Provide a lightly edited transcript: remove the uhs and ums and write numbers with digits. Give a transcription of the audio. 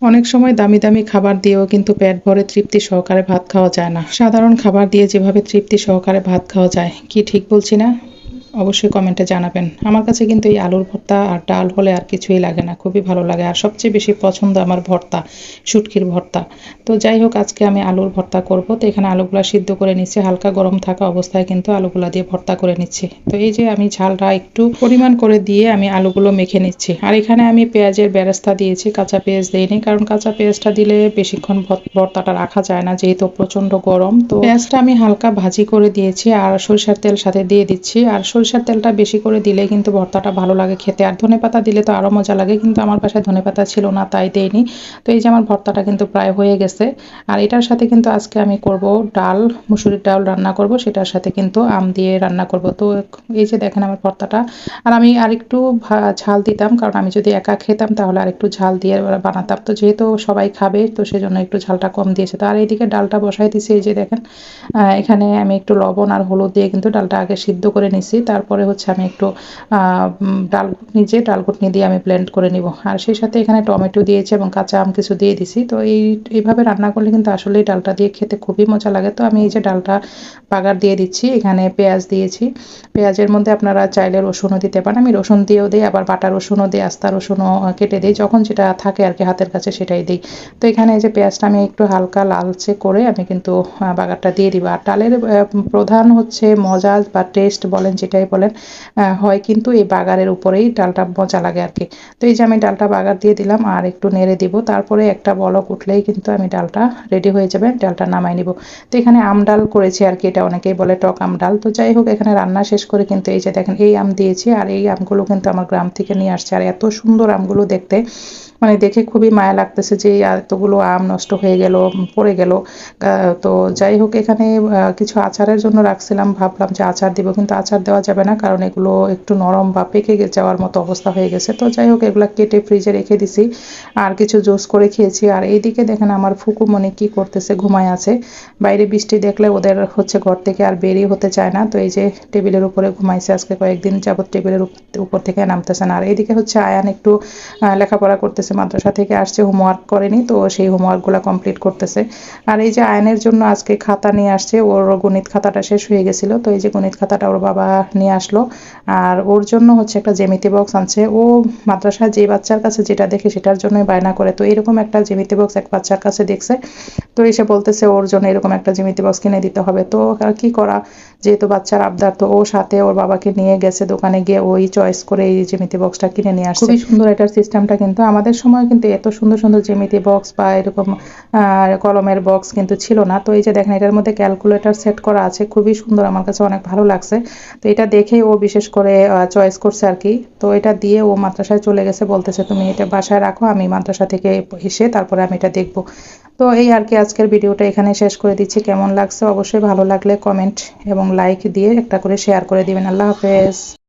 অনেক সময় দামি দামি খাবার দিয়েও কিন্তু পেট ভরে তৃপ্তি সহকারে ভাত খাওয়া যায় না। সাধারণ খাবার দিয়ে যেভাবে তৃপ্তি সহকারে ভাত খাওয়া যায়, কি ঠিক বলছি না? অবশ্যই কমেন্টে জানাবেন। আমার কাছে কিন্তু এই আলুর ভর্তা আর ডাল হলে আর কিছুই লাগে না, খুবই ভালো লাগে। আর সবচেয়ে বেশি পছন্দ আমার ভর্তা, শুটকির ভর্তা। তো যাই হোক, আজকে আমি আলুর ভর্তা করব। তো এখানে আলুগুলা সিদ্ধ করে নিচ্ছি, হালকা গরম থাকা অবস্থায় কিন্তু আলুগুলা দিয়ে ভর্তা করে নিচ্ছি। তো এই যে আমি ঝালটা একটু পরিমাণ করে দিয়ে আমি আলুগুলো মেখে নিচ্ছি। আর এখানে আমি পেঁয়াজের বেরেস্তা দিয়েছি, কাঁচা পেঁয়াজ দিইনি, কারণ কাঁচা পেঁয়াজটা দিলে বেশিক্ষণ ভর্তাটা রাখা যায় না, যেহেতু প্রচন্ড গরম। তো পেঁয়াজটা আমি হালকা ভাজি করে দিয়েছি আর সরিষার তেল সাথে দিয়ে দিচ্ছি। আর সরিষার তেলটা বেশি করে দিলে কিন্তু ভর্তাটা ভালো লাগে খেতে। আর ধনেপাতা দিলে তো আরো মজা লাগে, কিন্তু আমার বাসায় ধনেপাতা ছিল না, তাই দেইনি। তো এই যে আমার ভর্তাটা কিন্তু প্রায় হয়ে গেছে। আর এটার সাথে কিন্তু আজকে আমি করব ডাল, মুসুরির ডাল রান্না করব, সেটার সাথে কিন্তু আম দিয়ে রান্না করব। তো এই যে দেখেন আমার ভর্তাটা। আর আমি আরেকটু ঝাল দিতাম, কারণ আমি যদি একা খেতাম তাহলে আরেকটু ঝাল দিয়ে বানাতাম। তো যেহেতু সবাই খাবে, তো সেজন্য একটু ঝালটা কম দিয়েছে। তো আর এইদিকে ডালটা বসাই দিছি। এই যে দেখেন, এখানে আমি একটু লবণ আর হলুদ দিয়ে কিন্তু ডালটা আগে সিদ্ধ করে নিছি। তারপরে হচ্ছে আমি একটু ডাল ঘুটনি দিয়ে আমি ব্লেন্ড করে নিব। আর সেই সাথে এখানে টমেটো দিয়েছি এবং কাঁচা আম কিছু দিয়ে দিছি। তো এইভাবে রান্না করলে কিন্তু আসলে ডালটা দিয়ে খেতে খুবই মজা লাগে। তো আমি এই যে ডালটা বাগার দিয়ে দিচ্ছি। এখানে পেঁয়াজ দিয়েছি, পেঁয়াজের মধ্যে আপনারা চাইলে রসুনও দিতে পারেন। আমি রসুন দিয়েও দিই, আবার বাটা রসুনও দিই, আস্তা রসুনও কেটে দিই, যখন যেটা থাকে আর কি হাতের কাছে সেটাই দিই। তো এখানে এই যে পেঁয়াজটা আমি একটু হালকা লালচে করে আমি কিন্তু বাগারটা দিয়ে দিব। আর ডালের প্রধান হচ্ছে মজা বা টেস্ট বলেন, যেটাই বলেন, হয় কিন্তু এই বাগারের উপরেই ডালটা মজা লাগে আর কি। তো এই যে আমি ডালটা বাগার দিয়ে দিলাম আর একটু নেড়ে দিব। তারপরে একটা বলক উঠলেই কিন্তু আমি ডালটা রেডি হয়ে যাবে, ডালটা নামাই নিব। তো এখানে আম ডাল করেছি আর কি, এটা অনেকেই বলে টক আম ডাল। তো যাই হোক, এখানে রান্না শেষ করে কিন্তু এই যে দেখেন এই আম দিয়েছি। আর এই আমগুলো কিন্তু আমার গ্রাম থেকে নিয়ে আসছে। আর এত সুন্দর আমগুলো দেখতে, মানে দেখে খুবই মায়া লাগতেছে যে এতগুলো আম নষ্ট হয়ে গেল, পড়ে গেল। তো যাই হোক, এখানে কিছু আচারের জন্য রাখছিলাম, ভাবলাম যে আচার দিব, কিন্তু আচার দেওয়া যাবে না, কারণ এগুলো একটু নরম বা পেকে যাওয়ার মতো অবস্থা হয়ে গেছে। তো যাই হোক, এগুলা কেটে ফ্রিজে রেখে দিছি। আর কিছু জুস করে খেয়েছি। আর এইদিকে দেখেন আমার ফুকুমনি কি করতেছে, ঘুমায় আছে। বাইরে বৃষ্টি দেখলে ওদের হচ্ছে ঘর থেকে আর বেরিয়ে হতে চায় না। তো এই যে টেবিলের উপরে ঘুমাইছে, আজকে কয়েকদিন যাবত টেবিলের উপর থেকে নামতেছে না। আর এইদিকে হচ্ছে আয়ান একটু লেখাপড়া করতেছে, মাদ্রাসা থেকে আসছে, হোমওয়ার্ক করেনি, তো সেই হোমওয়ার্কগুলো কমপ্লিট করতেছে। আর এই যে আয়নের জন্য আজকে খাতা নিয়ে আসছে, ওর গণিত খাতাটা শেষ হয়ে গেছিল, তো এই যে গণিত খাতাটা ওর বাবা নিয়ে আসলো। আর ওর জন্য হচ্ছে একটা জ্যামিতি বক্স আনছে। ও মাদ্রাসায় যে বাচ্চার কাছে যেটা দেখে সেটার জন্যই বায়না করে। তো এরকম একটা জ্যামিতি বক্স এক বাচ্চার কাছে দেখছে, তো এসে বলতেছে ওর জন্য এরকম একটা জ্যামিতি বক্স কিনে দিতে হবে। তো আর কি করা, যেহেতু বাচ্চার আবদার, তো ও সাথে ওর বাবাকে নিয়ে গেছে দোকানে, গিয়ে ওই চয়েস করে এই জ্যামিতি বক্সটা কিনে নিয়ে আসছে। খুবই সুন্দর এটার সিস্টেমটা, কিন্তু আমাদের সময় কিন্তু এত সুন্দর সুন্দর জ্যামিতি বক্স বা এরকম কলমের বক্স কিন্তু ছিল না। তো এই যে দেখেন, এটার মধ্যে ক্যালকুলেটর সেট করা আছে, খুবই সুন্দর, আমার কাছে অনেক ভালো লাগছে। তো এটা দেখেই ও বিশেষ করে চয়েস করছে আর কি। তো এটা দিয়ে ও মাদ্রাসায় চলে গেছে, বলতেছে তুমি এটা বাসায় রাখো, আমি মাদ্রাসা থেকে এসে তারপরে আমি এটা দেখবো। তো এই আর কি, আজকের ভিডিওটা এখানে শেষ করে দিচ্ছি। কেমন লাগছে অবশ্যই ভালো লাগলে কমেন্ট এবং লাইক দিয়ে একটা করে শেয়ার করে দিবেন। আল্লাহ হাফেজ।